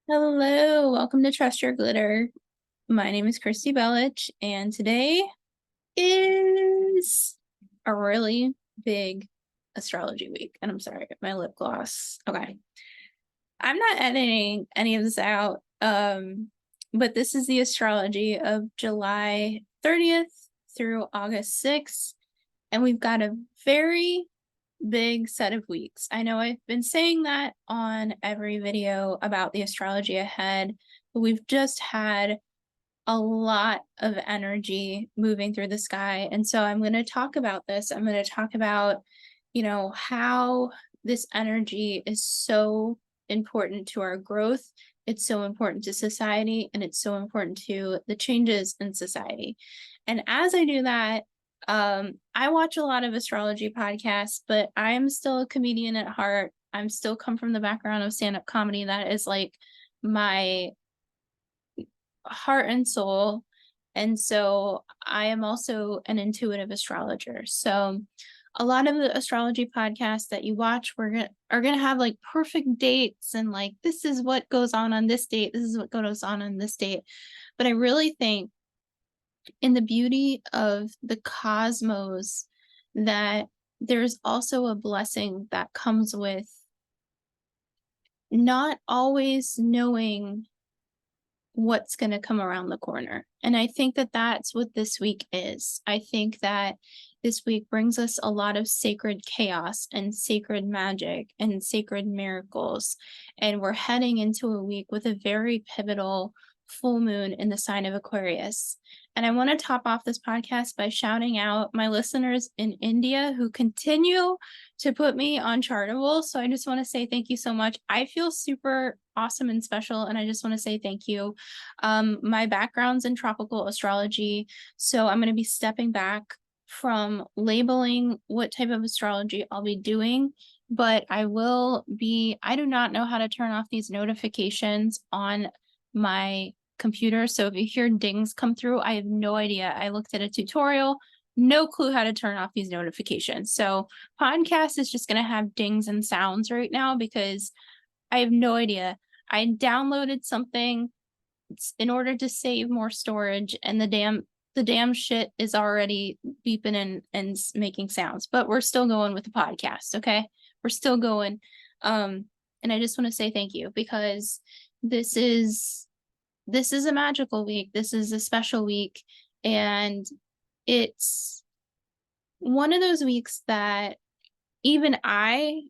Hello, welcome to Trust Your Glitter. My name is Kristinabelich, and today is a really big astrology week. And I'm sorry, my lip gloss. Okay. I'm not editing any of this out. But this is the astrology of July 30th through August 6th. And we've got a very big set of weeks. I know I've been saying that on every video about the astrology ahead, but we've just had a lot of energy moving through the sky. And so I'm going to talk about this. I'm going to talk about, how this energy is so important to our growth. It's so important to society, and it's so important to the changes in society. And as I do that, I watch a lot of astrology podcasts, but I'm still a comedian at heart. I'm still come from the background of stand-up comedy. That is like my heart and soul. And so I am also an intuitive astrologer. So a lot of the astrology podcasts that you watch are gonna have like perfect dates and like this is what goes on this date, this is what goes on this date. But I really think in the beauty of the cosmos that there's also a blessing that comes with not always knowing what's going to come around the corner. And I think that that's what this week is. I think that this week brings us a lot of sacred chaos and sacred magic and sacred miracles. And we're heading into a week with a very pivotal full moon in the sign of Aquarius. And I want to top off this podcast by shouting out my listeners in India who continue to put me on Chartable. So I just want to say thank you so much. I feel super awesome and special, and I just want to say thank you. My background's in tropical astrology, so I'm going to be stepping back from labeling what type of astrology I'll be doing, but I do not know how to turn off these notifications on my computer. So if you hear dings come through, I have no idea. I looked at a tutorial, no clue how to turn off these notifications. So podcast is just going to have dings and sounds right now because I have no idea. I downloaded something in order to save more storage, and the damn shit is already beeping and making sounds. But we're still going with the podcast, okay? We're still going. And I just want to say thank you because this is a magical week. This is a special week, and it's one of those weeks that even I,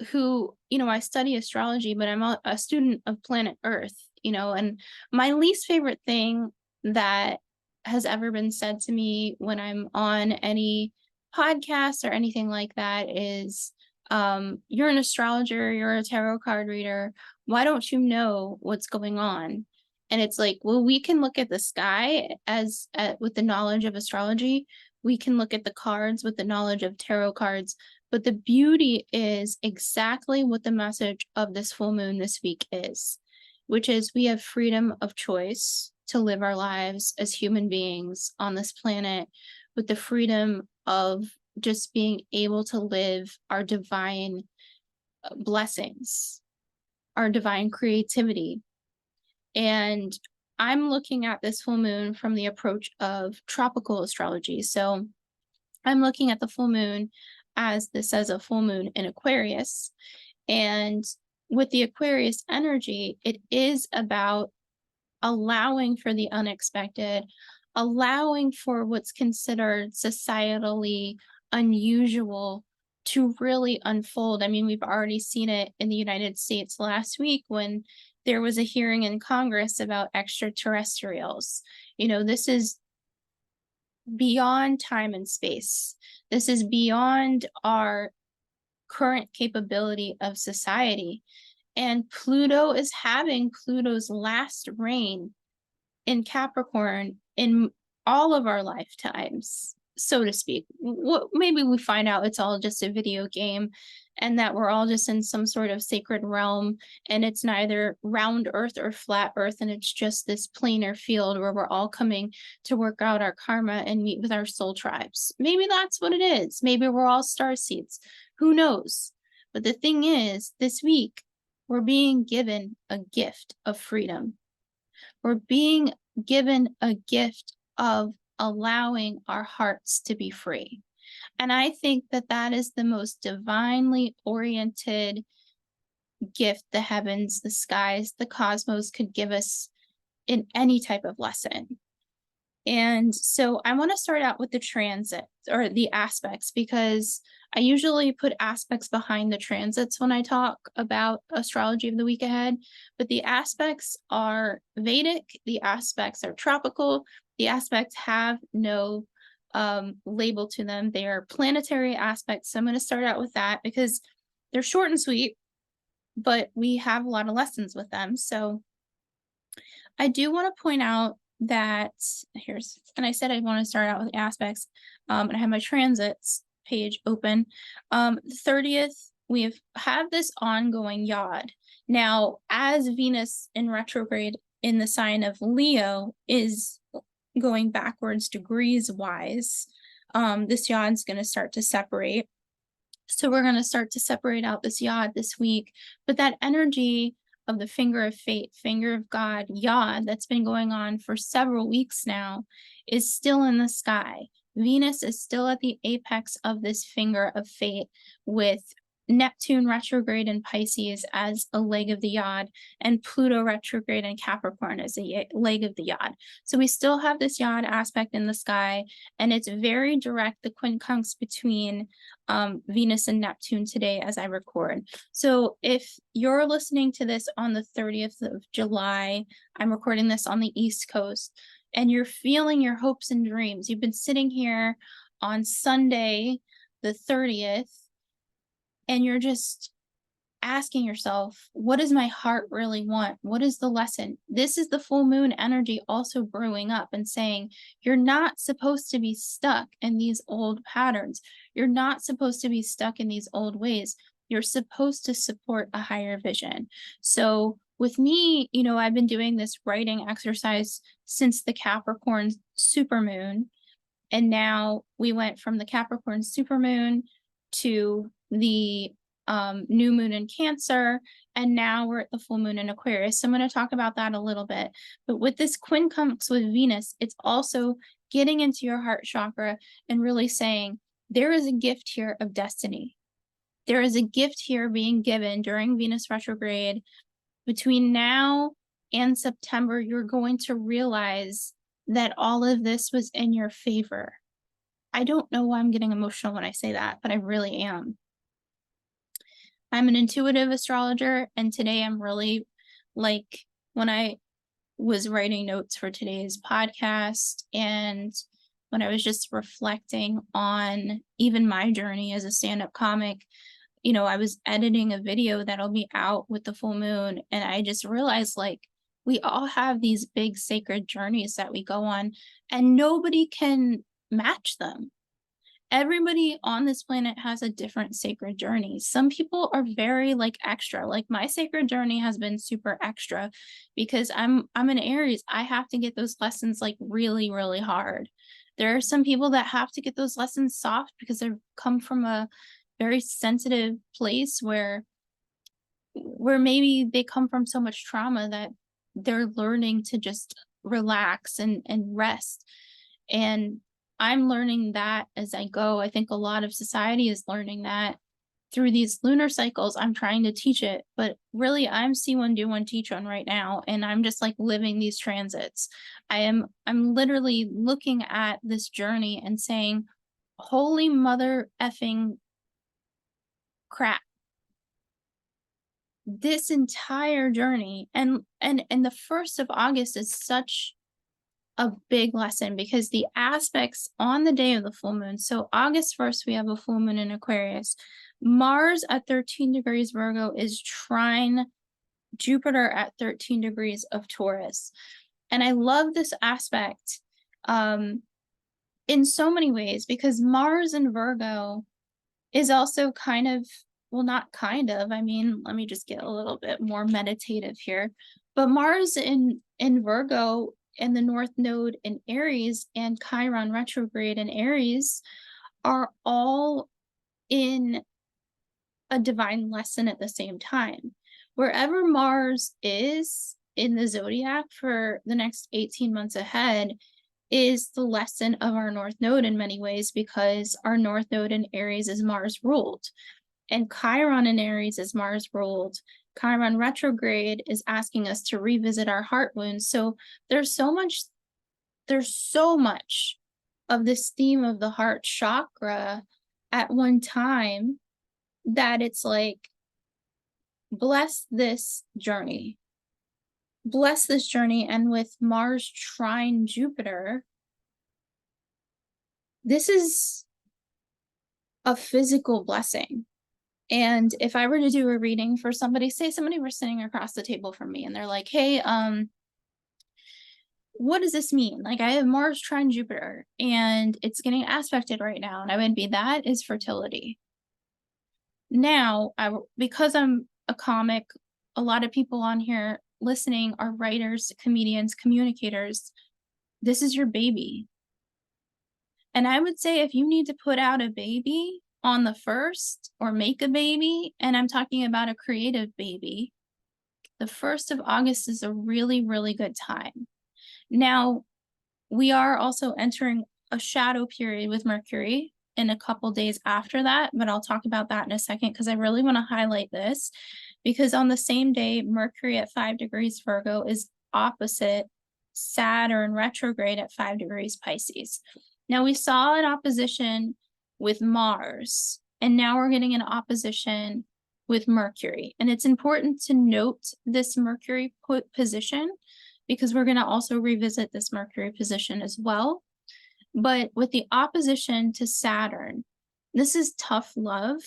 who, I study astrology, but I'm a student of planet Earth, and my least favorite thing that has ever been said to me when I'm on any podcast or anything like that is, you're an astrologer, you're a tarot card reader. Why don't you know what's going on? And it's like, well, we can look at the sky with the knowledge of astrology. We can look at the cards with the knowledge of tarot cards. But the beauty is exactly what the message of this full moon this week is, which is we have freedom of choice to live our lives as human beings on this planet with the freedom of just being able to live our divine blessings, our divine creativity. And I'm looking at this full moon from the approach of tropical astrology. So I'm looking at the full moon as this as a full moon in Aquarius. And with the Aquarius energy, it is about allowing for the unexpected, allowing for what's considered societally unusual to really unfold. I mean, we've already seen it in the United States last week when there was a hearing in Congress about extraterrestrials. This is beyond time and space. This is beyond our current capability of society. And Pluto is having Pluto's last reign in Capricorn in all of our lifetimes, so to speak. Maybe we find out it's all just a video game and that we're all just in some sort of sacred realm and it's neither round earth or flat earth, and it's just this planar field where we're all coming to work out our karma and meet with our soul tribes. Maybe that's what it is. Maybe we're all star seeds. Who knows? But the thing is, this week, we're being given a gift of freedom. We're being given a gift of allowing our hearts to be free. And I think that that is the most divinely oriented gift the heavens, the skies, the cosmos could give us in any type of lesson. And so I want to start out with the transit or the aspects, because I usually put aspects behind the transits when I talk about astrology of the week ahead. But the aspects are Vedic, the aspects are tropical, the aspects have no label to them. They are planetary aspects. So I'm going to start out with that because they're short and sweet, but we have a lot of lessons with them. So I do want to point out that and I said I want to start out with the aspects, and I have my transits page open. The 30th, we have this ongoing yod. Now, as Venus in retrograde in the sign of Leo is going backwards degrees wise, this yod's going to start to separate. So we're going to start to separate out this yod this week, but that energy of the finger of fate, finger of God, yod, that's been going on for several weeks now, is still in the sky. Venus is still at the apex of this finger of fate, with Neptune retrograde in Pisces as a leg of the yod, and Pluto retrograde in Capricorn as a leg of the yod. So we still have this yod aspect in the sky, and it's very direct, the quincunx between Venus and Neptune today as I record. So if you're listening to this on the 30th of July, I'm recording this on the East Coast, and you're feeling your hopes and dreams. You've been sitting here on Sunday, the 30th, and you're just asking yourself, what does my heart really want? What is the lesson? This is the full moon energy also brewing up and saying, you're not supposed to be stuck in these old patterns. You're not supposed to be stuck in these old ways. You're supposed to support a higher vision. So with me, I've been doing this writing exercise since the Capricorn supermoon. And now we went from the Capricorn supermoon to the new moon in Cancer, and now we're at the full moon in Aquarius. So I'm going to talk about that a little bit. But with this quincunx with Venus, it's also getting into your heart chakra and really saying, there is a gift here of destiny. There is a gift here being given during Venus retrograde. Between now and September, you're going to realize that all of this was in your favor. I don't know why I'm getting emotional when I say that, but I really am. I'm an intuitive astrologer, and today I'm really, like, when I was writing notes for today's podcast and when I was just reflecting on even my journey as a stand-up comic, I was editing a video that'll be out with the full moon, and I just realized, like, we all have these big sacred journeys that we go on, and nobody can match them. Everybody on this planet has a different sacred journey. Some people are very extra. Like my sacred journey has been super extra because I'm an Aries. I have to get those lessons really, really hard. There are some people that have to get those lessons soft because they come from a very sensitive place where maybe they come from so much trauma that they're learning to just relax and rest. And I'm learning that as I go. I think a lot of society is learning that through these lunar cycles. I'm trying to teach it, but really I'm see one, do one, teach one right now. And I'm just living these transits. I'm literally looking at this journey and saying, holy mother effing crap. This entire journey and the 1st of August is such a big lesson because the aspects on the day of the full moon. So August 1st, we have a full moon in Aquarius. Mars at 13 degrees Virgo is trine Jupiter at 13 degrees of Taurus. And I love this aspect in so many ways because Mars in Virgo is also kind of, well, not kind of, I mean, let me just get a little bit more meditative here. But Mars in Virgo and the North Node in Aries and Chiron retrograde in Aries are all in a divine lesson at the same time, wherever Mars is in the zodiac for the next 18 months ahead is the lesson of our North Node in many ways, because our North Node in Aries is Mars ruled, and Chiron in Aries is Mars ruled. Chiron retrograde is asking us to revisit our heart wounds. So there's so much of this theme of the heart chakra at one time that it's like, bless this journey. Bless this journey. And with Mars trine Jupiter, this is a physical blessing. And if I were to do a reading for somebody, say somebody were sitting across the table from me and they're like, hey, what does this mean? Like, I have Mars trine Jupiter and it's getting aspected right now. And I would be, that is fertility. Now, because I'm a comic, a lot of people on here listening are writers, comedians, communicators. This is your baby. And I would say if you need to put out a baby on the 1st or make a baby, and I'm talking about a creative baby, the 1st of August is a really, really good time. Now, we are also entering a shadow period with Mercury in a couple days after that, but I'll talk about that in a second because I really want to highlight this, because on the same day, Mercury at 5 degrees Virgo is opposite Saturn retrograde at 5 degrees Pisces. Now, we saw an opposition with Mars, and now we're getting an opposition with Mercury. And it's important to note this Mercury position because we're going to also revisit this Mercury position as well. But with the opposition to Saturn, this is tough love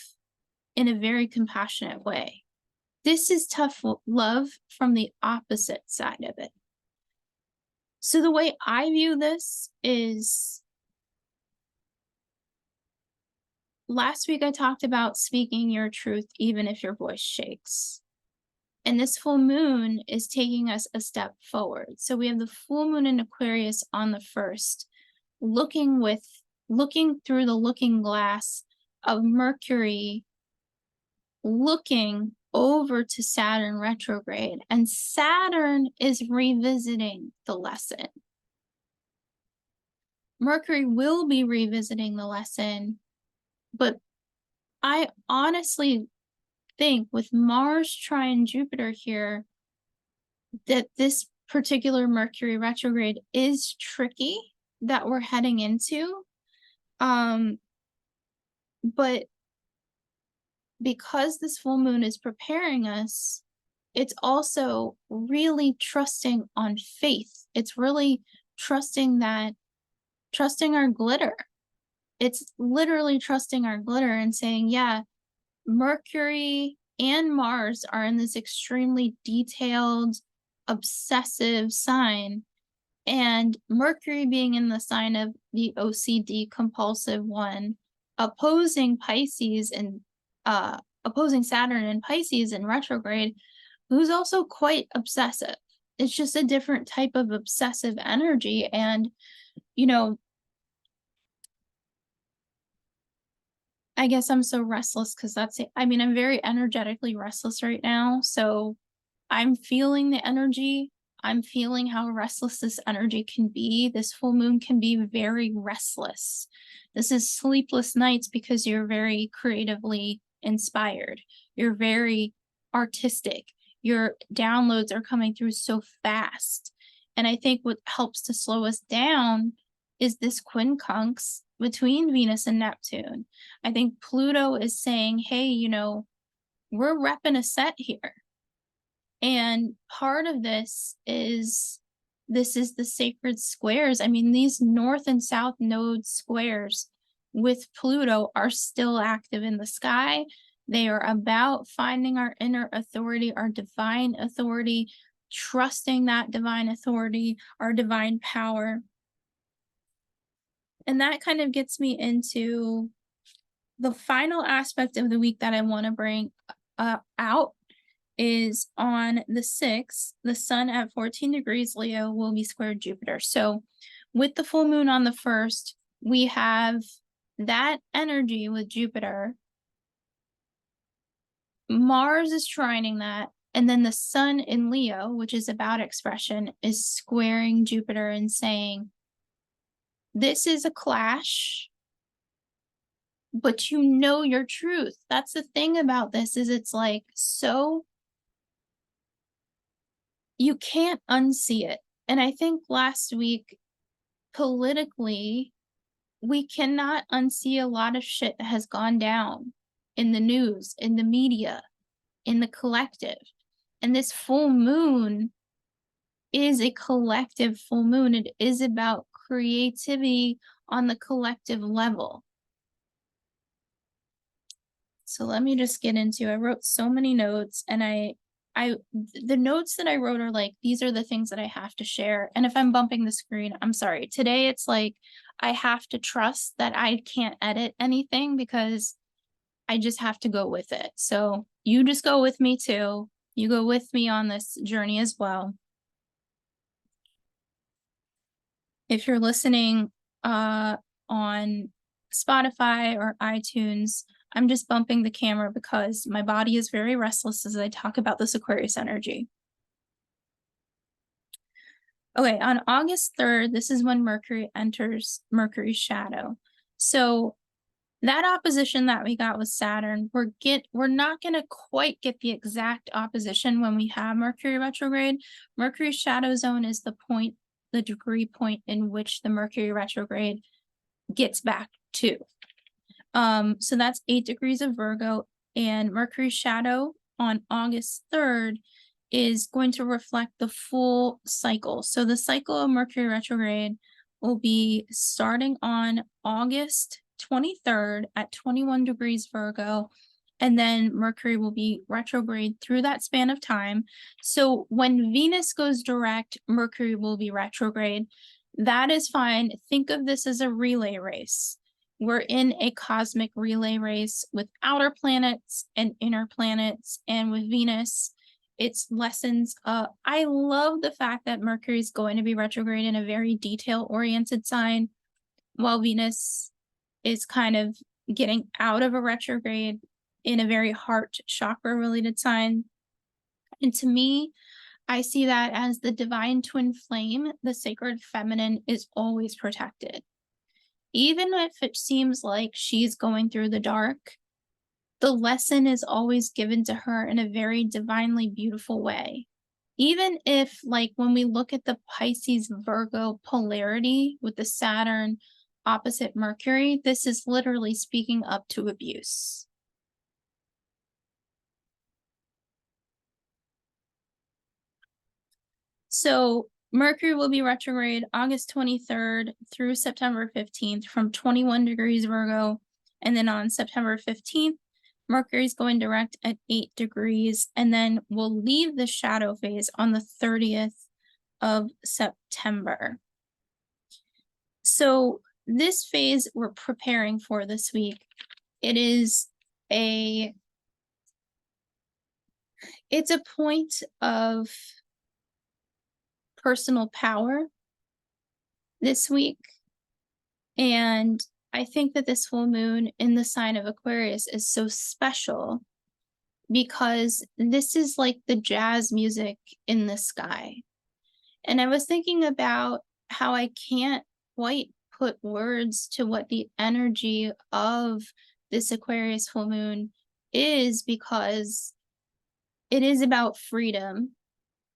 in a very compassionate way. This is tough love from the opposite side of it. So the way I view this is, last week I talked about speaking your truth even if your voice shakes. And this full moon is taking us a step forward. So we have the full moon in Aquarius on the 1st, looking through the looking glass of Mercury, looking over to Saturn retrograde, and Saturn is revisiting the lesson. Mercury will be revisiting the lesson, but I honestly think with Mars trine Jupiter here, that this particular Mercury retrograde is tricky that we're heading into. But because this full moon is preparing us, it's also really trusting on faith. It's really trusting our glitter. It's literally trusting our glitter and saying, yeah, Mercury and Mars are in this extremely detailed, obsessive sign. And Mercury being in the sign of the OCD compulsive one, opposing Pisces and opposing Saturn and Pisces in retrograde, who's also quite obsessive. It's just a different type of obsessive energy. And, you know, I guess I'm so restless because I'm very energetically restless right now. So I'm feeling the energy. I'm feeling how restless this energy can be. This full moon can be very restless. This is sleepless nights because you're very creatively inspired. You're very artistic. Your downloads are coming through so fast. And I think what helps to slow us down is this quincunx between Venus and Neptune. I think Pluto is saying, hey, we're repping a set here. And part of this is the sacred squares. I mean, these north and south node squares with Pluto are still active in the sky. They are about finding our inner authority, our divine authority, trusting that divine authority, our divine power. And that kind of gets me into the final aspect of the week that I want to bring out is on the 6th, the sun at 14 degrees Leo will be squared Jupiter. So with the full moon on the 1st, we have that energy with Jupiter. Mars is trining that, And then the sun in Leo, which is about expression, is squaring Jupiter and saying, this is a clash, but you know your truth. That's the thing about this, is it's like, so you can't unsee it. And I think last week, politically, we cannot unsee a lot of shit that has gone down in the news, in the media, in the collective. And this full moon is a collective full moon. It is about creativity on the collective level. So let me just get into, I wrote so many notes, and the notes that I wrote are like, these are the things that I have to share. And if I'm bumping the screen, I'm sorry. Today it's like, I have to trust that I can't edit anything because I just have to go with it. So you just go with me too. You go with me on this journey as well. If you're listening on Spotify or iTunes, I'm just bumping the camera because my body is very restless as I talk about this Aquarius energy. Okay, on August 3rd, this is when Mercury enters Mercury's shadow. So that opposition that we got with Saturn, we're not going to quite get the exact opposition when we have Mercury retrograde. Mercury's shadow zone is the degree point in which the Mercury retrograde gets back to. So that's 8 degrees of Virgo, and Mercury's shadow on August 3rd is going to reflect the full cycle. So the cycle of Mercury retrograde will be starting on August 23rd at 21 degrees Virgo, and then Mercury will be retrograde through that span of time. So when Venus goes direct, Mercury will be retrograde. That is fine. Think of this as a relay race. We're in a cosmic relay race with outer planets and inner planets, and with Venus, it's lessons. I love the fact that Mercury is going to be retrograde in a very detail-oriented sign, while Venus is kind of getting out of a retrograde in a very heart chakra-related sign. And to me, I see that as the divine twin flame, the sacred feminine, is always protected. Even if it seems like she's going through the dark, the lesson is always given to her in a very divinely beautiful way. Even if, like, when we look at the Pisces Virgo polarity with the Saturn opposite Mercury, this is literally speaking up to abuse. So Mercury will be retrograde August 23rd through September 15th from 21 degrees Virgo. And then on September 15th, Mercury is going direct at 8 degrees, and then we'll leave the shadow phase on the 30th of September. So this phase we're preparing for this week, it's a point of personal power this week. And I think that this full moon in the sign of Aquarius is so special because this is like the jazz music in the sky. And I was thinking about how I can't quite put words to what the energy of this Aquarius full moon is, because it is about freedom.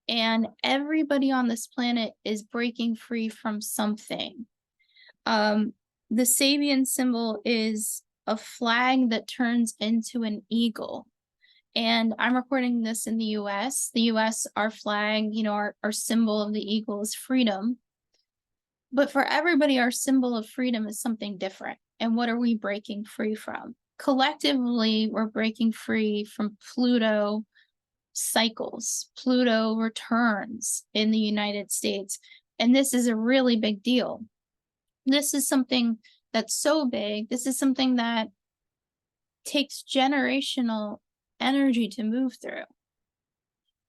And everybody on this planet is breaking free from something. The Sabian symbol is a flag that turns into an eagle. And I'm recording this in the US. The US, our flag, our symbol of the eagle is freedom. But for everybody, our symbol of freedom is something different. And what are we breaking free from? Collectively, we're breaking free from Pluto cycles. Pluto returns in the United States. And this is a really big deal. This is something that's so big. This is something that takes generational energy to move through.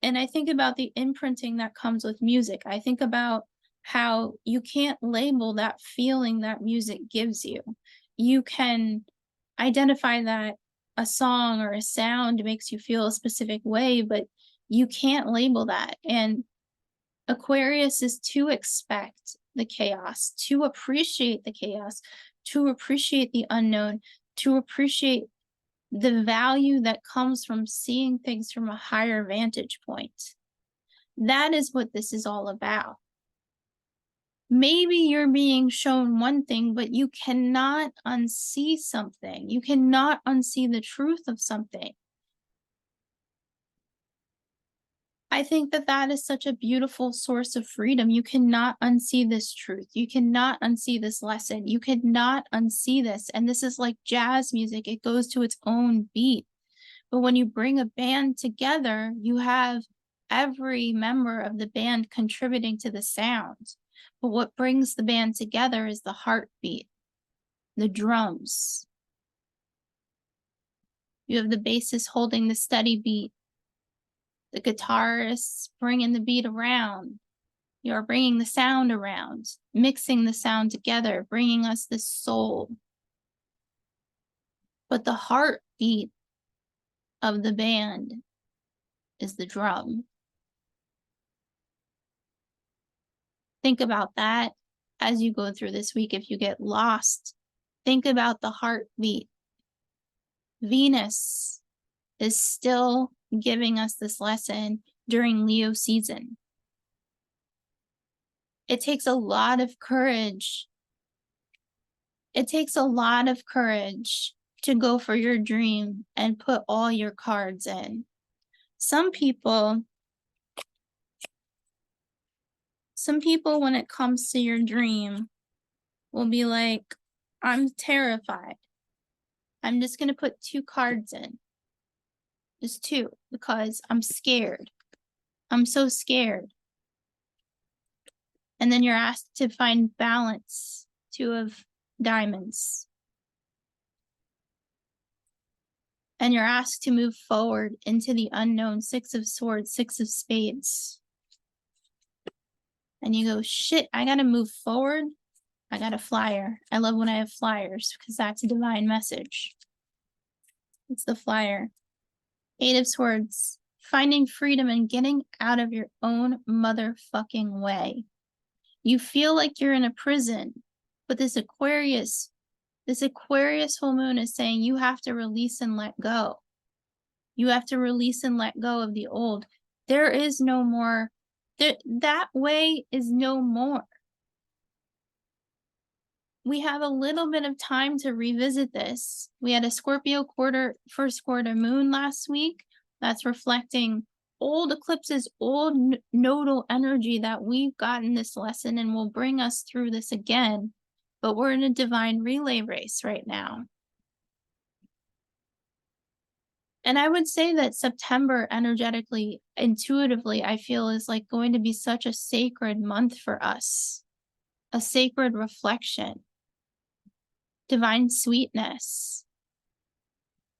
And I think about the imprinting that comes with music. I think about how you can't label that feeling that music gives you. You can identify that a song or a sound makes you feel a specific way, but You can't label that. And Aquarius is to expect the chaos, to appreciate the chaos, to appreciate the unknown, to appreciate the value that comes from seeing things from a higher vantage point. That is what this is all about. Maybe you're being shown one thing, but you cannot unsee something. You cannot unsee the truth of something. I think that that is such a beautiful source of freedom. You cannot unsee this truth. You cannot unsee this lesson. You cannot unsee this. And this is like jazz music. It goes to its own beat. But when you bring a band together, you have every member of the band contributing to the sound. But what brings the band together is the heartbeat, the drums. You have the bassist holding the steady beat, the guitarists bringing the beat around. You're bringing the sound around, mixing the sound together, bringing us this soul. But the heartbeat of the band is the drum. Think about that as you go through this week. If you get lost, think about the heartbeat. Venus is still giving us this lesson during Leo season. It takes a lot of courage. It takes a lot of courage to go for your dream and put all your cards in. Some people, when it comes to your dream, will be like, I'm terrified. I'm just going to put 2 cards in. Just 2, because I'm scared. I'm so scared. And then you're asked to find balance, 2 of diamonds. And you're asked to move forward into the unknown, 6 of swords, 6 of spades. And you go, shit, I gotta move forward. I got a flyer. I love when I have flyers because that's a divine message. It's the flyer. 8 of swords, finding freedom and getting out of your own motherfucking way. You feel like you're in a prison, but this Aquarius full moon is saying you have to release and let go. You have to release and let go of the old. There is no more. That way is no more. We have a little bit of time to revisit this. We had a Scorpio first quarter moon last week. That's reflecting old eclipses, old nodal energy that we've gotten this lesson and will bring us through this again. But we're in a divine relay race right now. And I would say that September energetically, intuitively, I feel is like going to be such a sacred month for us. A sacred reflection. Divine sweetness.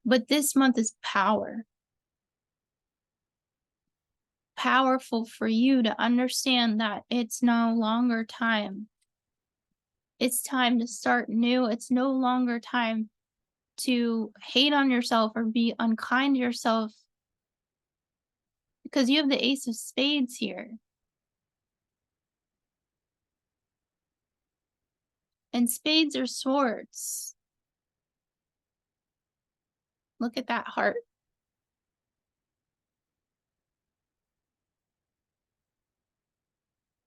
But this month is power. Powerful for you to understand that it's no longer time. It's time to start new. It's no longer time to hate on yourself or be unkind to yourself, because you have the Ace of Spades here. And spades are swords. Look at that heart.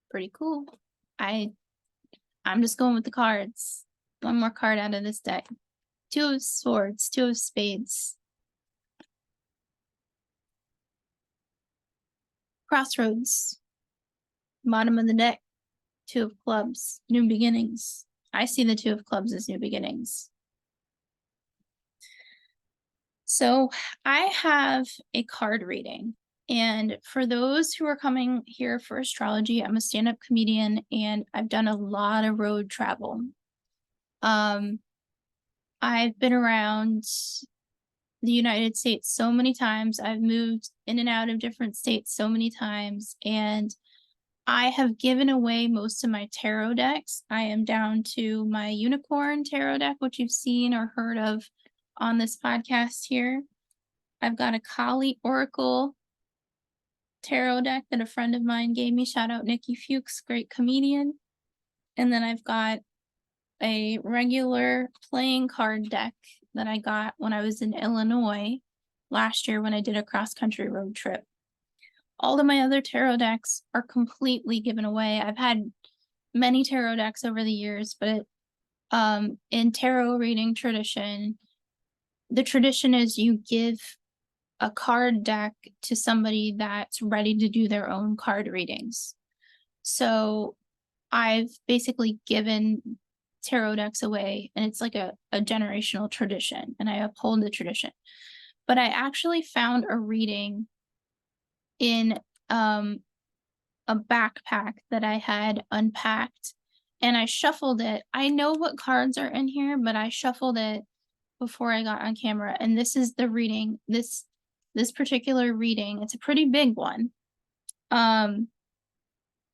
Pretty cool. I'm just going with the cards. One more card out of this deck. 2 of swords, 2 of spades. Crossroads. Bottom of the deck. 2 of clubs. New beginnings. I see the 2 of clubs as new beginnings. So I have a card reading. And for those who are coming here for astrology, I'm a stand-up comedian and I've done a lot of road travel. I've been around the United States so many times. I've moved in and out of different states so many times, and I have given away most of my tarot decks. I am down to my unicorn tarot deck, which you've seen or heard of on this podcast here. I've got a Kali Oracle tarot deck that a friend of mine gave me. Shout out Nikki Fuchs, great comedian. And then I've got a regular playing card deck that I got when I was in Illinois last year when I did a cross-country road trip. All of my other tarot decks are completely given away. I've had many tarot decks over the years, but in tarot reading tradition, the tradition is you give a card deck to somebody that's ready to do their own card readings. So I've basically given tarot decks away, and it's like a generational tradition, and I uphold the tradition. But I actually found a reading in a backpack that I had unpacked, and I shuffled it. I know what cards are in here, but I shuffled it before I got on camera, and this is the reading. This particular reading, it's a pretty big one.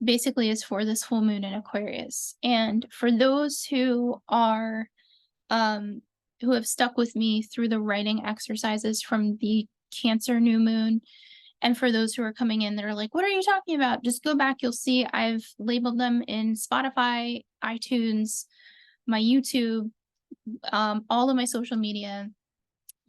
Basically is for this full moon in Aquarius. And for those who are who have stuck with me through the writing exercises from the Cancer new moon, and for those who are coming in, they're like, what are you talking about? Just go back. You'll see I've labeled them in Spotify, iTunes, my YouTube, all of my social media.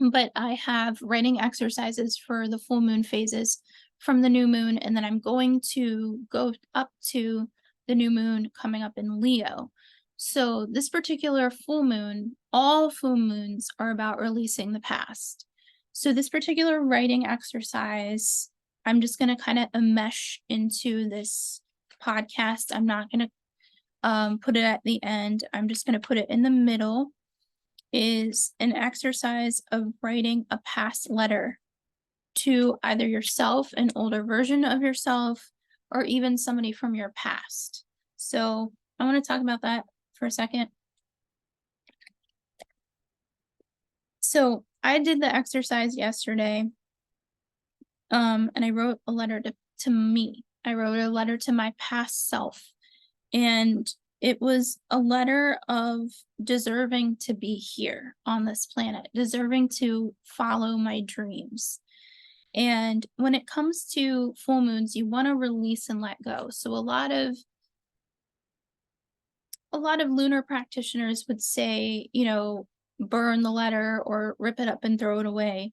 But I have writing exercises for the full moon phases from the new moon. And then I'm going to go up to the new moon coming up in Leo. So this particular full moon, all full moons are about releasing the past. So this particular writing exercise, I'm just going to kind of enmesh into this podcast. I'm not going to put it at the end. I'm just going to put it in the middle. Is an exercise of writing a past letter to either yourself, an older version of yourself, or even somebody from your past. So I want to talk about that for a second. So I did the exercise yesterday, and I wrote a letter to me. I wrote a letter to my past self, and it was a letter of deserving to be here on this planet, deserving to follow my dreams. And when it comes to full moons, you want to release and let go. So a lot of lunar practitioners would say, you know, burn the letter or rip it up and throw it away.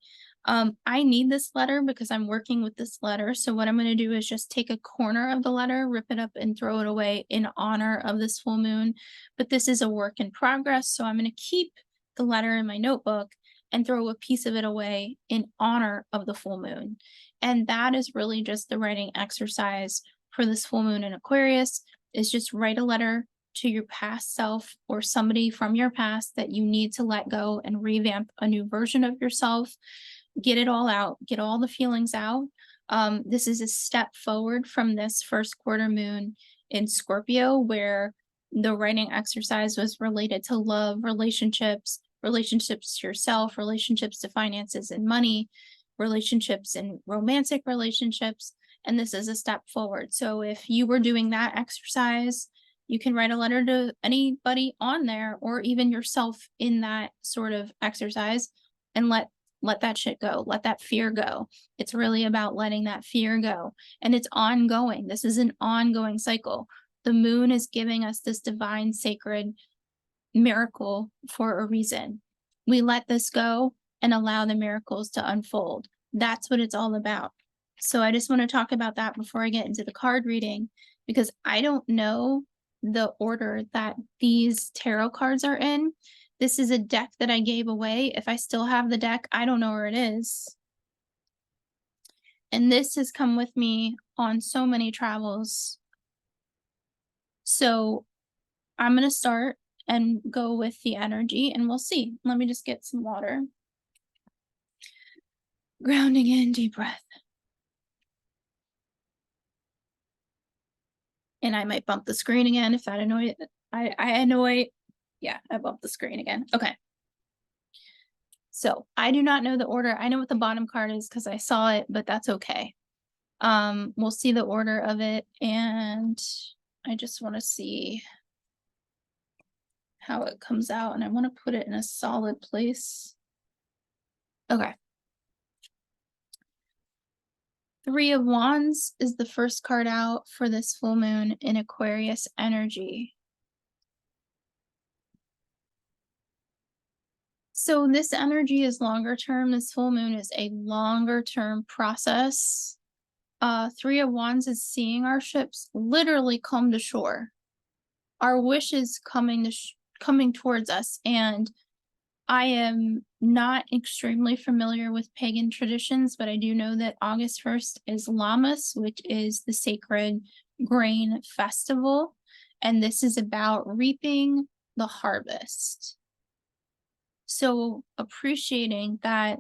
I need this letter because I'm working with this letter. So what I'm going to do is just take a corner of the letter, rip it up and throw it away in honor of this full moon. But this is a work in progress. So I'm going to keep the letter in my notebook and throw a piece of it away in honor of the full moon. And that is really just the writing exercise for this full moon in Aquarius, is just write a letter to your past self or somebody from your past that you need to let go and revamp a new version of yourself. Get it all out, get all the feelings out. This is a step forward from this first quarter moon in Scorpio, where the writing exercise was related to love, relationships to yourself, relationships to finances and money, relationships and romantic relationships. And this is a step forward. So if you were doing that exercise, you can write a letter to anybody on there, or even yourself in that sort of exercise, and let that shit go. Let that fear go. It's really about letting that fear go. And it's ongoing. This is an ongoing cycle. The moon is giving us this divine, sacred miracle for a reason. We let this go and allow the miracles to unfold. That's what it's all about. So I just want to talk about that before I get into the card reading, because I don't know the order that these tarot cards are in. This is a deck that I gave away. If I still have the deck, I don't know where it is. And this has come with me on so many travels. So I'm going to start and go with the energy, and we'll see. Let me just get some water. Grounding in, deep breath. And I might bump the screen again if that annoys. Yeah, I bumped the screen again. Okay. So I do not know the order. I know what the bottom card is because I saw it, but that's okay. We'll see the order of it, and I just want to see how it comes out, and I want to put it in a solid place. Okay. Three of Wands is the first card out for this full moon in Aquarius energy. So this energy is longer term. This full moon is a longer term process. Three of Wands is seeing our ships literally come to shore. Our wishes coming towards us. And I am not extremely familiar with pagan traditions, but I do know that August 1st is Lammas, which is the sacred grain festival. And this is about reaping the harvest. So appreciating that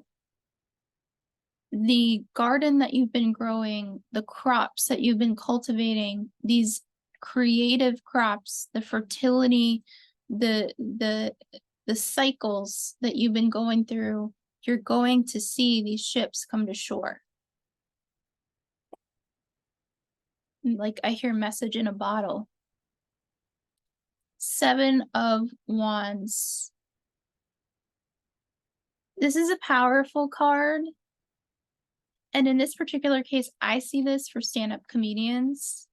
the garden that you've been growing, the crops that you've been cultivating, these creative crops, the fertility, the cycles that you've been going through, you're going to see these ships come to shore. Like I hear message in a bottle. Seven of Wands. This is a powerful card. And in this particular case, I see this for stand-up comedians,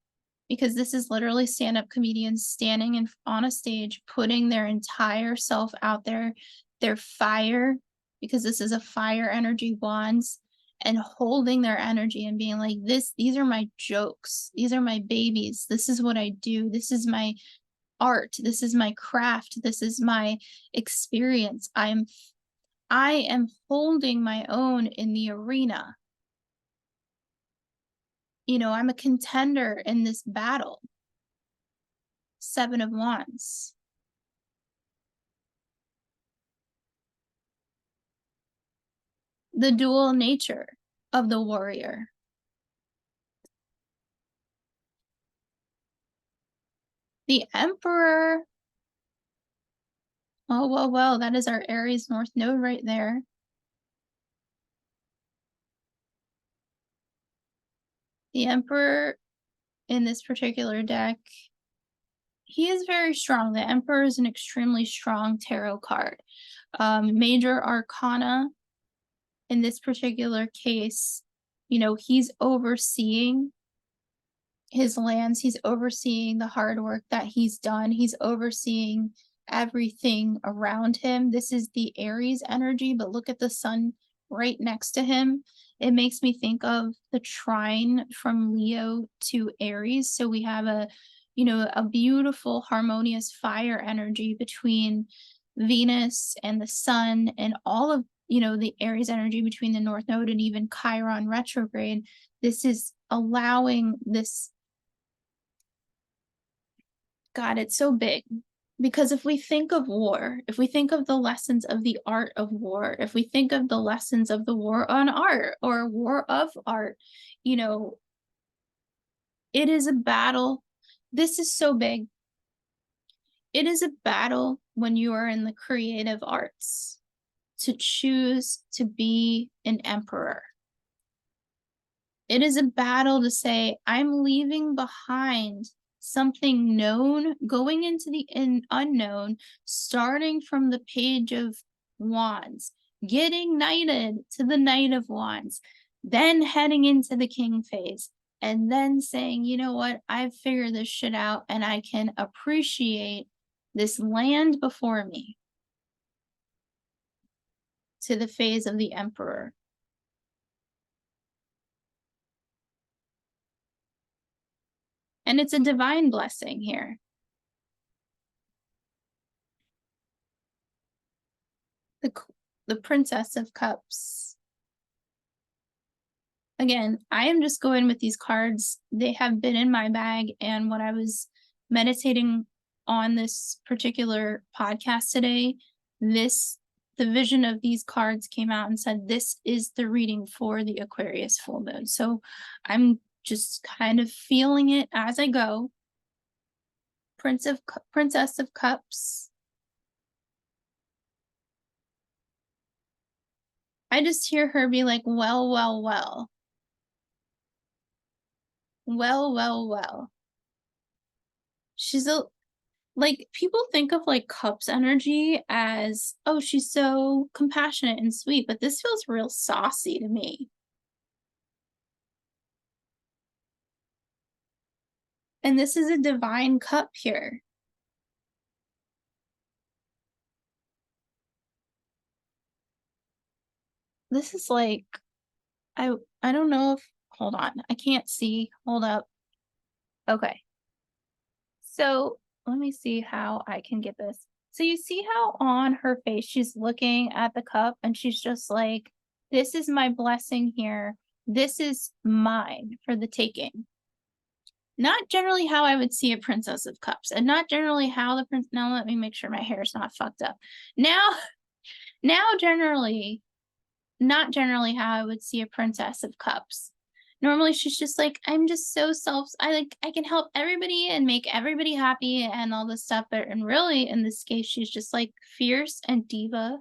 because this is literally stand-up comedians standing on a stage, putting their entire self out there, their fire, because this is a fire energy wands, and holding their energy and being like, these are my jokes. These are my babies. This is what I do. This is my art. This is my craft. This is my experience. I am holding my own in the arena. You know, I'm a contender in this battle. Seven of Wands. The dual nature of the warrior. The Emperor. Oh, well, that is our Aries North Node right there. The Emperor in this particular deck, he is very strong. The Emperor is an extremely strong tarot card. Major Arcana, in this particular case, you know, he's overseeing his lands. He's overseeing the hard work that he's done. He's overseeing everything around him. This is the Aries energy, but look at the sun right next to him. It makes me think of the trine from Leo to Aries. So we have a beautiful harmonious fire energy between Venus and the sun, and all of, the Aries energy between the North Node and even Chiron retrograde. This is allowing this. God, it's so big. Because if we think of war, if we think of the lessons of the art of war, if we think of the lessons of the war on art or war of art, it is a battle. This is so big. It is a battle when you are in the creative arts to choose to be an emperor. It is a battle to say, I'm leaving behind something known, going into the unknown, starting from the Page of Wands, getting knighted to the Knight of Wands, then heading into the King phase, and then saying, you know what, I've figured this shit out and I can appreciate this land before me, to the phase of the Emperor. And it's a divine blessing here. The Princess of Cups. Again, I am just going with these cards. They have been in my bag, and when I was meditating on this particular podcast today, the vision of these cards came out and said, this is the reading for the Aquarius full moon. So I'm just kind of feeling it as I go. Princess of Cups. I just hear her be like, well. She's like, people think of like Cups energy as, oh, she's so compassionate and sweet, but this feels real saucy to me. And this is a divine cup here. This is like, I don't know if, hold on, I can't see. Hold up. Okay. So let me see how I can get this. So you see how on her face she's looking at the cup and she's just like, this is my blessing here. This is mine for the taking. Not generally how I would see a Princess of Cups, and not generally how the prince. Now let me make sure my hair is not fucked up. Now generally, not generally how I would see a Princess of Cups. Normally she's just like, I'm just so I can help everybody and make everybody happy and all this stuff. But and really in this case, she's just like fierce and diva.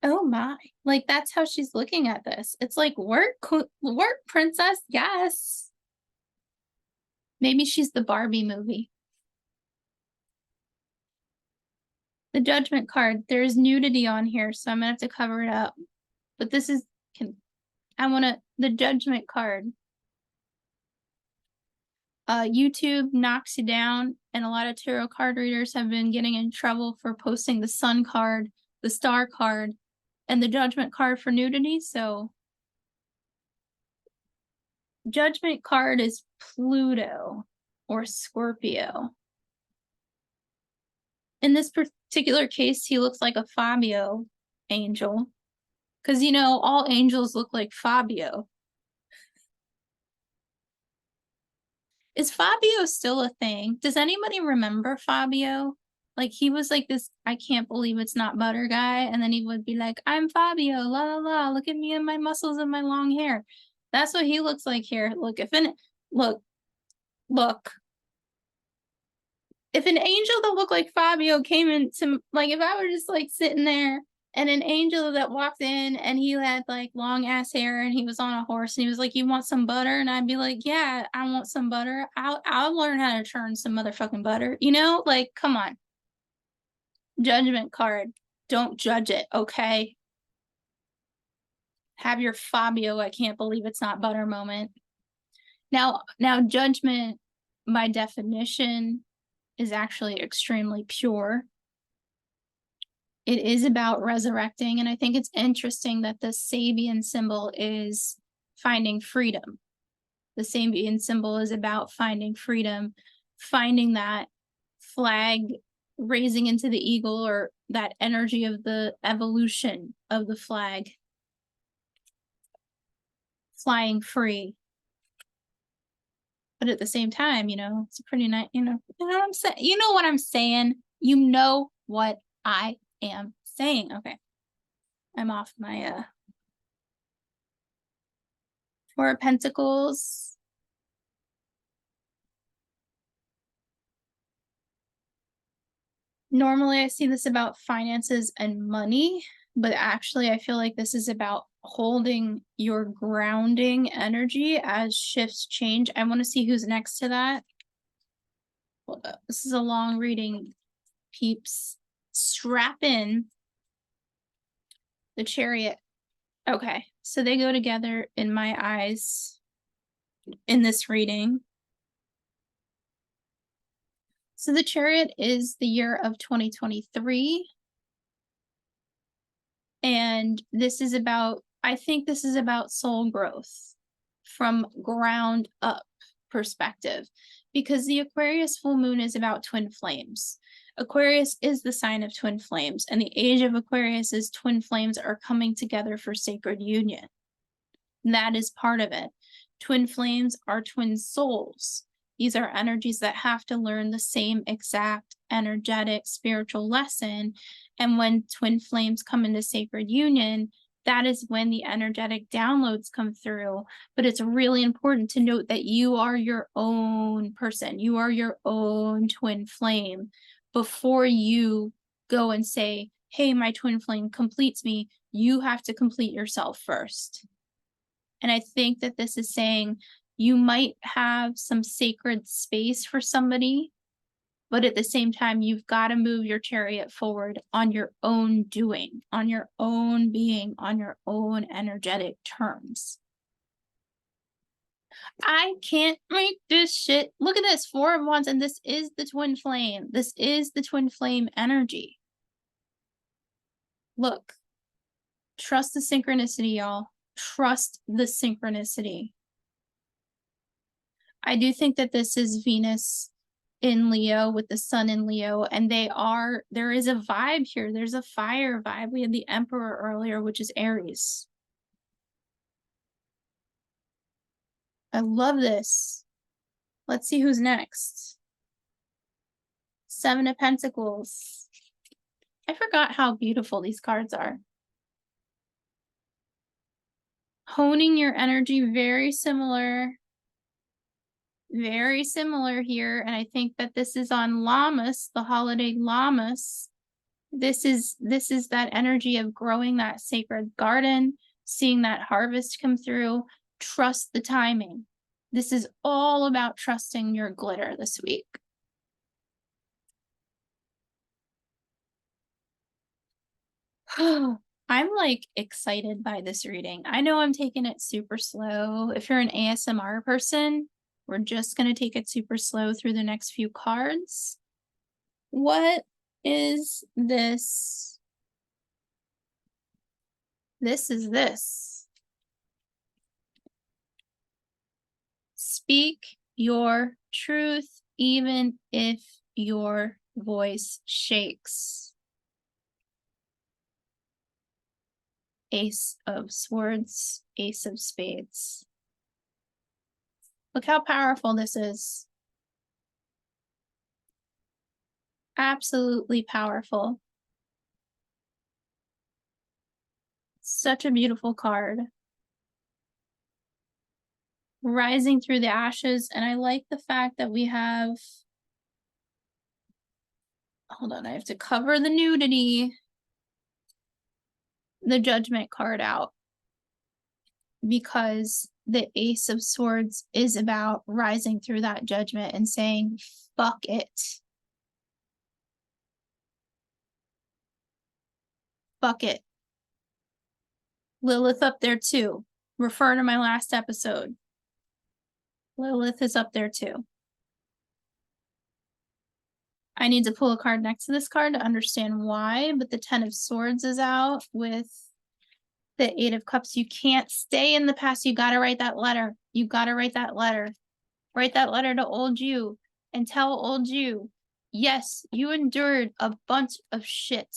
Oh my, like that's how she's looking at this. It's like work princess, yes. Maybe she's the Barbie movie. The Judgment card, there's nudity on here, so I'm gonna have to cover it up. But this is, the Judgment card. YouTube knocks you down, and a lot of tarot card readers have been getting in trouble for posting the Sun card, the Star card, and the Judgment card for nudity. So Judgment card is Pluto or Scorpio. In this particular case, he looks like a Fabio angel. Because, you know, all angels look like Fabio. Is Fabio still a thing? Does anybody remember Fabio? Like, he was like this, I can't believe it's not butter guy. And then he would be like, I'm Fabio, la la la, look at me and my muscles and my long hair. That's what he looks like here. Look, if an angel that looked like Fabio came into, like, if I were just like sitting there and an angel that walked in and he had like long ass hair and he was on a horse and he was like, you want some butter? And I'd be like, yeah, I want some butter. I'll learn how to churn some motherfucking butter, you know? Like, come on. Judgment card. Don't judge it, okay? Have your Fabio, I can't believe it's not butter moment. Now judgment by definition is actually extremely pure. It is about resurrecting, and I think it's interesting that the Sabian symbol is finding freedom. The Sabian symbol is about finding freedom, finding that flag raising into the eagle, or that energy of the evolution of the flag, flying free. But at the same time, you know, it's a pretty nice, you know what I'm saying? You know what I'm saying? You know what I am saying. Okay. I'm off my Four of Pentacles. Normally I see this about finances and money, but actually I feel like this is about holding your grounding energy as shifts change. I want to see who's next to that. Hold up. This is a long reading, peeps. Strap in. The Chariot. Okay, so they go together in my eyes in this reading. So the Chariot is the year of 2023. And this is about, I think this is about soul growth from ground up perspective, because the Aquarius full moon is about twin flames. Aquarius is the sign of twin flames, and the age of Aquarius is twin flames are coming together for sacred union. That is part of it. Twin flames are twin souls. These are energies that have to learn the same exact energetic spiritual lesson. And when twin flames come into sacred union, that is when the energetic downloads come through. But it's really important to note that you are your own person. You are your own twin flame. Before you go and say, hey, my twin flame completes me, you have to complete yourself first. And I think that this is saying you might have some sacred space for somebody, but at the same time, you've got to move your chariot forward on your own doing, on your own being, on your own energetic terms. I can't make this shit. Look at this, 4 of Wands, and this is the twin flame. This is the twin flame energy. Look. Trust the synchronicity, y'all. Trust the synchronicity. I do think that this is Venus in Leo with the sun in Leo, and there is a vibe here. There's a fire vibe. We had the Emperor earlier, which is Aries. I love this. Let's see who's next. 7 of Pentacles. I forgot how beautiful these cards are. Honing your energy, very similar here. And I think that this is on Lammas, the holiday Lammas. This is that energy of growing that sacred garden, seeing that harvest come through. Trust the timing. This is all about trusting your glitter this week. I'm like excited by this reading. I know I'm taking it super slow. If you're an ASMR person, we're just going to take it super slow through the next few cards. What is this? This is this. Speak your truth, even if your voice shakes. Ace of Swords, Ace of Spades. Look how powerful this is. Absolutely powerful. Such a beautiful card. Rising through the ashes, and I like the fact that we have, hold on, I have to cover the nudity, the Judgment card out, because the Ace of Swords is about rising through that judgment and saying, fuck it. Fuck it. Lilith up there too. Refer to my last episode. Lilith is up there too. I need to pull a card next to this card to understand why, but the 10 of Swords is out with the 8 of Cups. You can't stay in the past. You got to write that letter. You got to write that letter. Write that letter to old you and tell old you, yes, you endured a bunch of shit.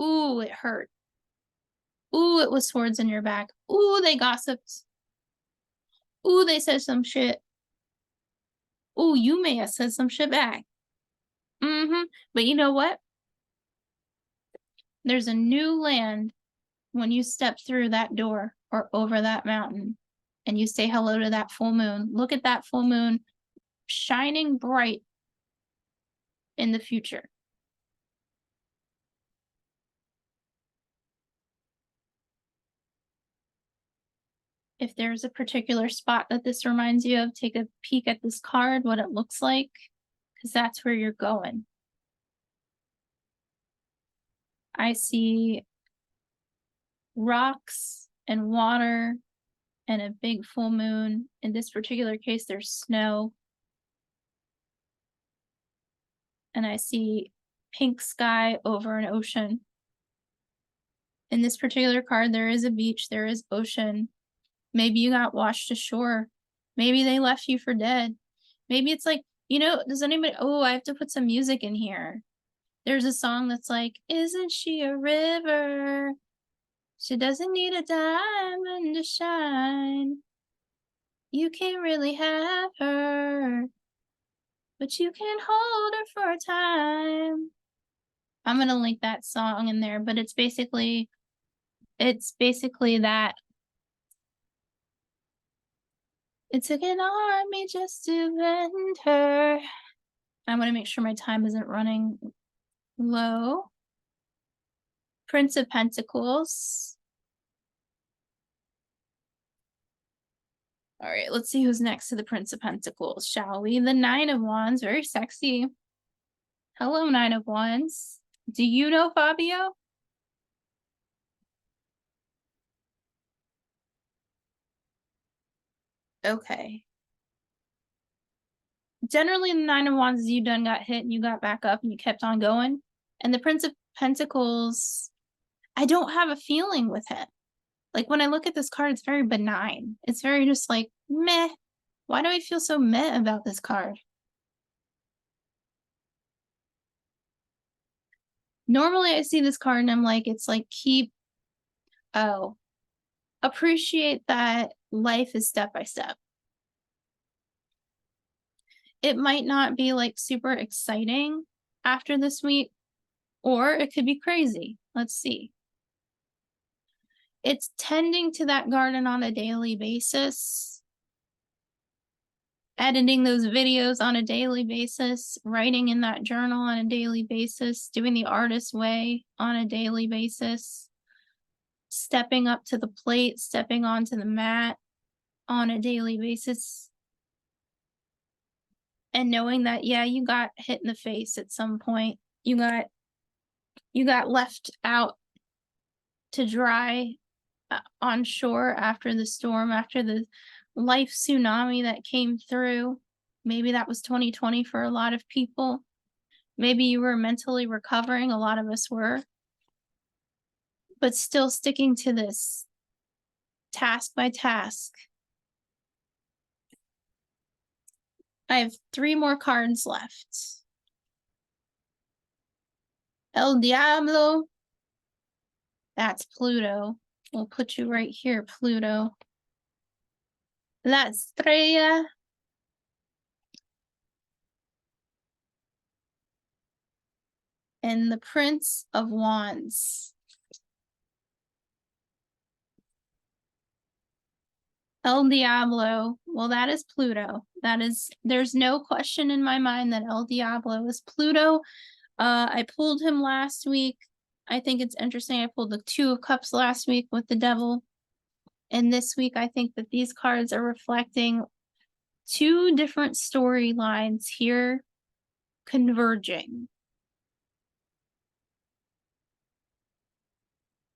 Ooh, it hurt. Ooh, it was swords in your back. Ooh, they gossiped. Ooh, they said some shit. Ooh, you may have said some shit back. But you know what? There's a new land when you step through that door or over that mountain and you say hello to that full moon. Look at that full moon shining bright in the future. If there's a particular spot that this reminds you of, take a peek at this card, what it looks like, because that's where you're going. I see rocks and water and a big full moon. In this particular case, there's snow. And I see pink sky over an ocean. In this particular card, there is a beach, there is ocean. Maybe you got washed ashore. Maybe they left you for dead. Maybe it's like, you know, does anybody, oh, I have to put some music in here. There's a song that's like, isn't she a river? She doesn't need a diamond to shine. You can't really have her, but you can hold her for a time. I'm going to link that song in there, but it's basically that it took an army just to bend her. I want to make sure my time isn't running low. Prince of Pentacles. All right, let's see who's next to the Prince of Pentacles, shall we? The 9 of Wands, very sexy. Hello, 9 of Wands. Do you know Fabio? Okay. Generally, the Nine of Wands is you done got hit and you got back up and you kept on going. And the Prince of Pentacles, I don't have a feeling with him. Like, when I look at this card, it's very benign. It's very just like, meh. Why do I feel so meh about this card? Normally, I see this card and I'm like, it's like, appreciate that life is step by step. It might not be like super exciting after this week, or it could be crazy. Let's see. It's tending to that garden on a daily basis, editing those videos on a daily basis, writing in that journal on a daily basis, doing the artist way on a daily basis, stepping up to the plate, stepping onto the mat on a daily basis, and knowing that, yeah, you got hit in the face at some point. You got left out to dry on shore after the storm, after the life tsunami that came through. Maybe that was 2020 for a lot of people. Maybe you were mentally recovering. A lot of us were. But still sticking to this task by task. I have 3 more cards left. El Diablo. That's Pluto. We'll put you right here, Pluto. La Estrella. And the Prince of Wands. El Diablo. Well, that is Pluto. There's no question in my mind that El Diablo is Pluto. I pulled him last week. I think it's interesting. I pulled the 2 of Cups last week with the Devil. And this week, I think that these cards are reflecting 2 different storylines here converging.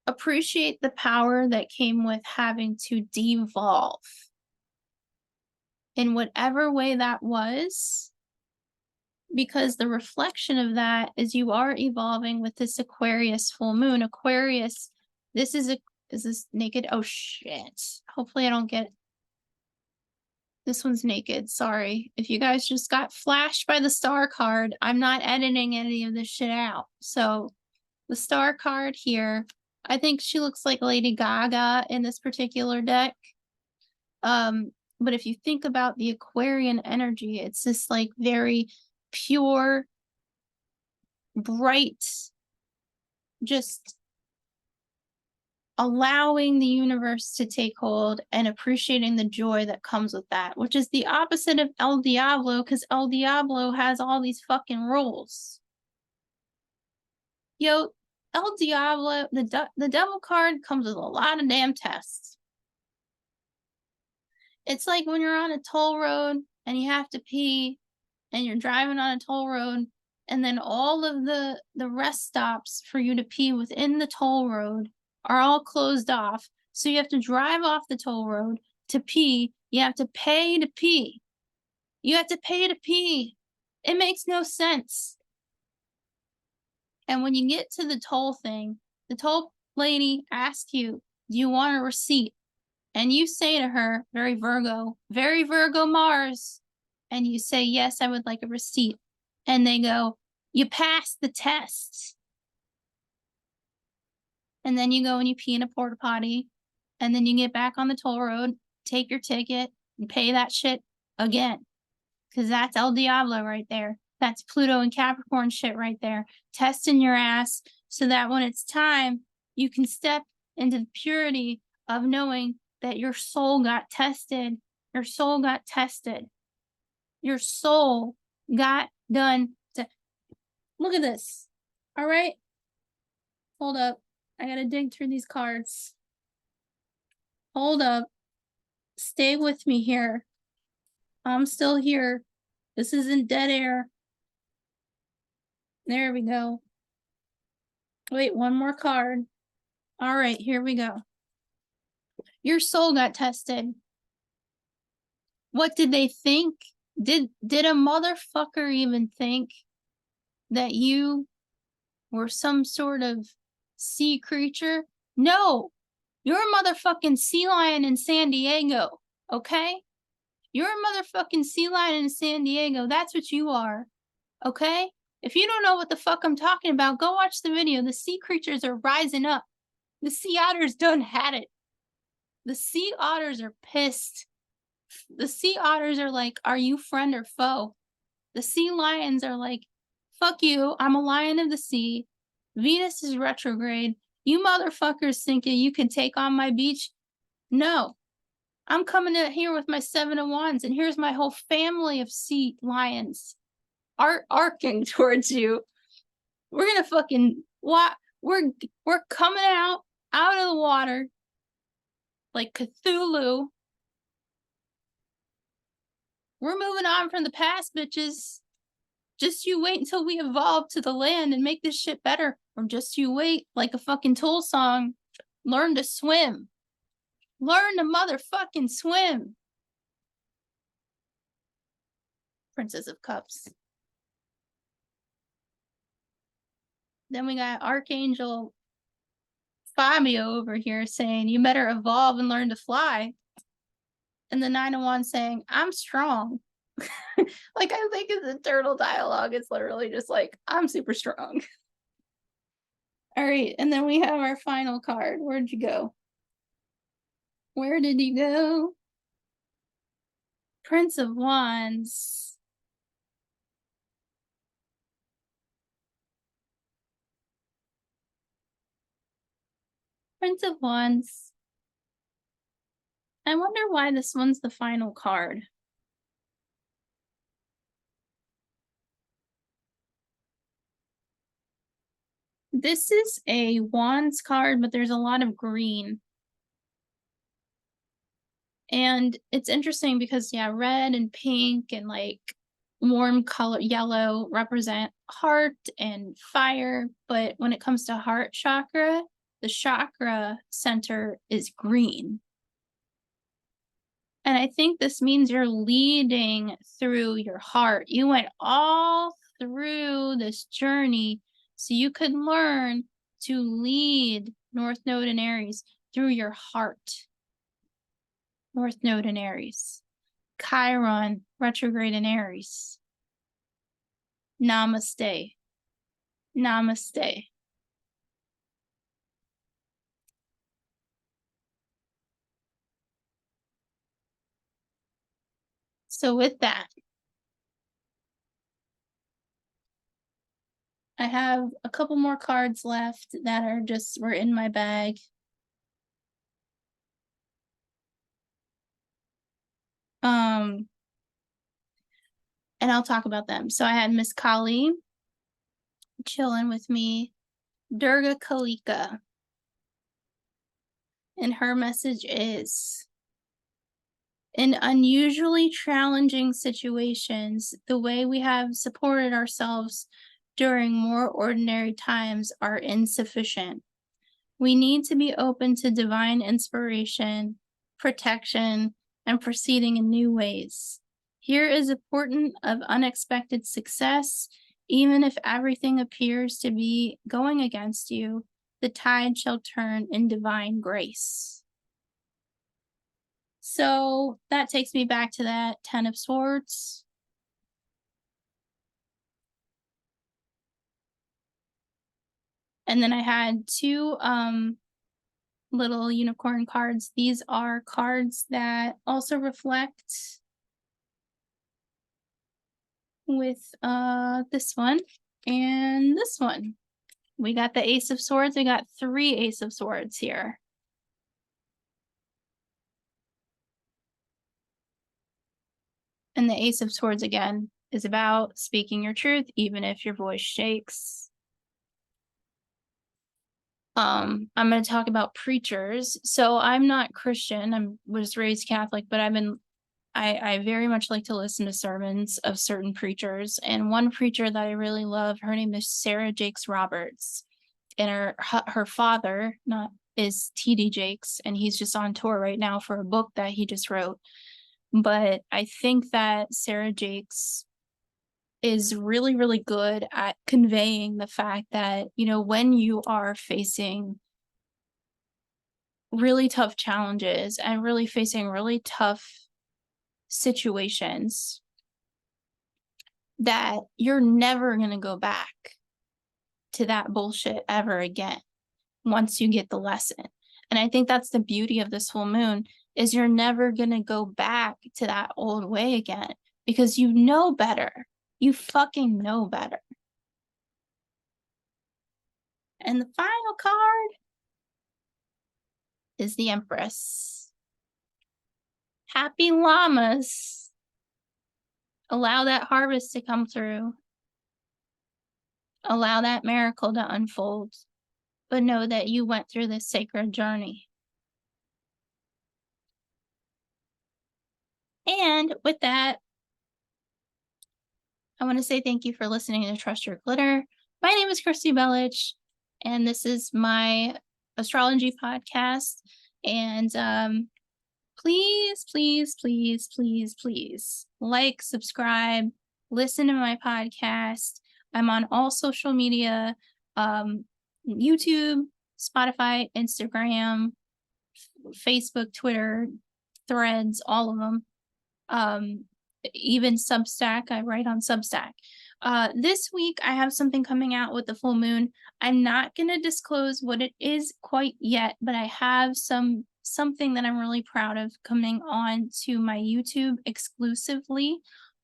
Appreciate the power that came with having to devolve. In whatever way that was, because the reflection of that is you are evolving with this Aquarius full moon. Aquarius, is this naked? Oh shit. Hopefully I don't get, this one's naked. Sorry. If you guys just got flashed by the star card, I'm not editing any of this shit out. So the star card here, I think she looks like Lady Gaga in this particular deck. But if you think about the Aquarian energy, it's this like very pure, bright, just allowing the universe to take hold and appreciating the joy that comes with that, which is the opposite of El Diablo, because El Diablo has all these fucking rules. Yo, El Diablo, the devil card comes with a lot of damn tests. It's like when you're on a toll road and you have to pee and you're driving on a toll road, and then all of the rest stops for you to pee within the toll road are all closed off. So you have to drive off the toll road to pee. You have to pay to pee. You have to pay to pee. It makes no sense. And when you get to the toll thing, the toll lady asks you, do you want a receipt? And you say to her, very Virgo Mars, and you say, yes, I would like a receipt. And they go, you passed the test. And then you go and you pee in a porta potty, and then you get back on the toll road, take your ticket, and pay that shit again. Because that's El Diablo right there. That's Pluto and Capricorn shit right there. Testing your ass so that when it's time, you can step into the purity of knowing that your soul got tested. Your soul got tested. Your soul got done. Look at this. All right. Hold up. I gotta dig through these cards. Hold up. Stay with me here. I'm still here. This isn't dead air. There we go. Wait, one more card. All right, here we go. Your soul got tested. What did they think? Did a motherfucker even think that you were some sort of sea creature? No, you're a motherfucking sea lion in San Diego, okay? You're a motherfucking sea lion in San Diego. That's what you are, okay? If you don't know what the fuck I'm talking about, go watch the video. The sea creatures are rising up. The sea otters done had it. The sea otters are pissed. The sea otters are like, are you friend or foe? The sea lions are like, fuck you, I'm a lion of the sea. Venus is retrograde. You motherfuckers thinking you can take on my beach? No. I'm coming in here with my 7 of Wands, and here's my whole family of sea lions arcing towards you. We're gonna fucking we're coming out of the water like Cthulhu. We're moving on from the past, bitches. Just you wait until we evolve to the land and make this shit better. Or just you wait, like a fucking Tool song. Learn to swim. Learn to motherfucking swim. Princess of Cups. Then we got Archangel Fabio over here saying, you better evolve and learn to fly. And the 9 of Wands saying, I'm strong. Like, I think it's internal dialogue. It's literally just like, I'm super strong. All right, and then we have our final card. Where'd you go? Where did he go? Prince of Wands. Prince of Wands. I wonder why this one's the final card. This is a Wands card, but there's a lot of green. And it's interesting because, yeah, red and pink and like warm color yellow represent heart and fire. But when it comes to heart chakra, the chakra center is green. And I think this means you're leading through your heart. You went all through this journey so you could learn to lead North Node in Aries through your heart. North Node in Aries. Chiron, retrograde in Aries. Namaste. Namaste. So with that, I have a couple more cards left that are were in my bag. And I'll talk about them. So I had Miss Kali chilling with me, Durga Kalika. And her message is, in unusually challenging situations, the way we have supported ourselves during more ordinary times are insufficient. We need to be open to divine inspiration, protection, and proceeding in new ways. Here is important of unexpected success, even if everything appears to be going against you, the tide shall turn in divine grace. So that takes me back to that 10 of Swords. And then I had two little unicorn cards. These are cards that also reflect with this one and this one. We got the Ace of Swords. We got 3 Ace of Swords here. And the Ace of Swords, again, is about speaking your truth, even if your voice shakes. I'm going to talk about preachers. So I'm not Christian. I was raised Catholic, but I very much like to listen to sermons of certain preachers. And one preacher that I really love, her name is Sarah Jakes Roberts. And her father is T.D. Jakes, and he's just on tour right now for a book that he just wrote. but I think that Sarah Jakes is really, really good at conveying the fact that, you know, when you are facing really tough challenges and really facing really tough situations, that you're never going to go back to that bullshit ever again once you get the lesson. And I think that's the beauty of this full moon, is you're never going to go back to that old way again because you know better. You fucking know better. And the final card is the Empress. Happy llamas. Allow that harvest to come through. Allow that miracle to unfold. But know that you went through this sacred journey. And with that, I want to say thank you for listening to Trust Your Glitter. My name is Kristinabelich, and this is my astrology podcast. And please, please, please, please, please like, subscribe, listen to my podcast. I'm on all social media, YouTube, Spotify, Instagram, Facebook, Twitter, Threads, all of them. Even Substack, I write on Substack. This week I have something coming out with the full moon. I'm not going to disclose what it is quite yet, but I have something that I'm really proud of coming on to my YouTube exclusively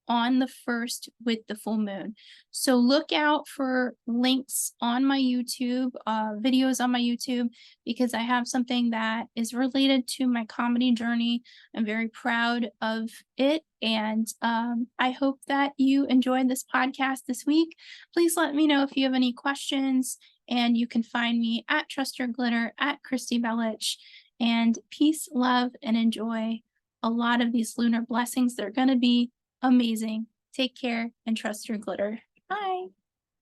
on the 1st with the full moon. So look out for links on my YouTube, videos on my YouTube, because I have something that is related to my comedy journey. I'm very proud of it. And I hope that you enjoyed this podcast this week. Please let me know if you have any questions, and you can find me at Trust Your Glitter, at Kristinabelich. And peace, love, and enjoy a lot of these lunar blessings. They're going to be amazing. Take care and trust your glitter.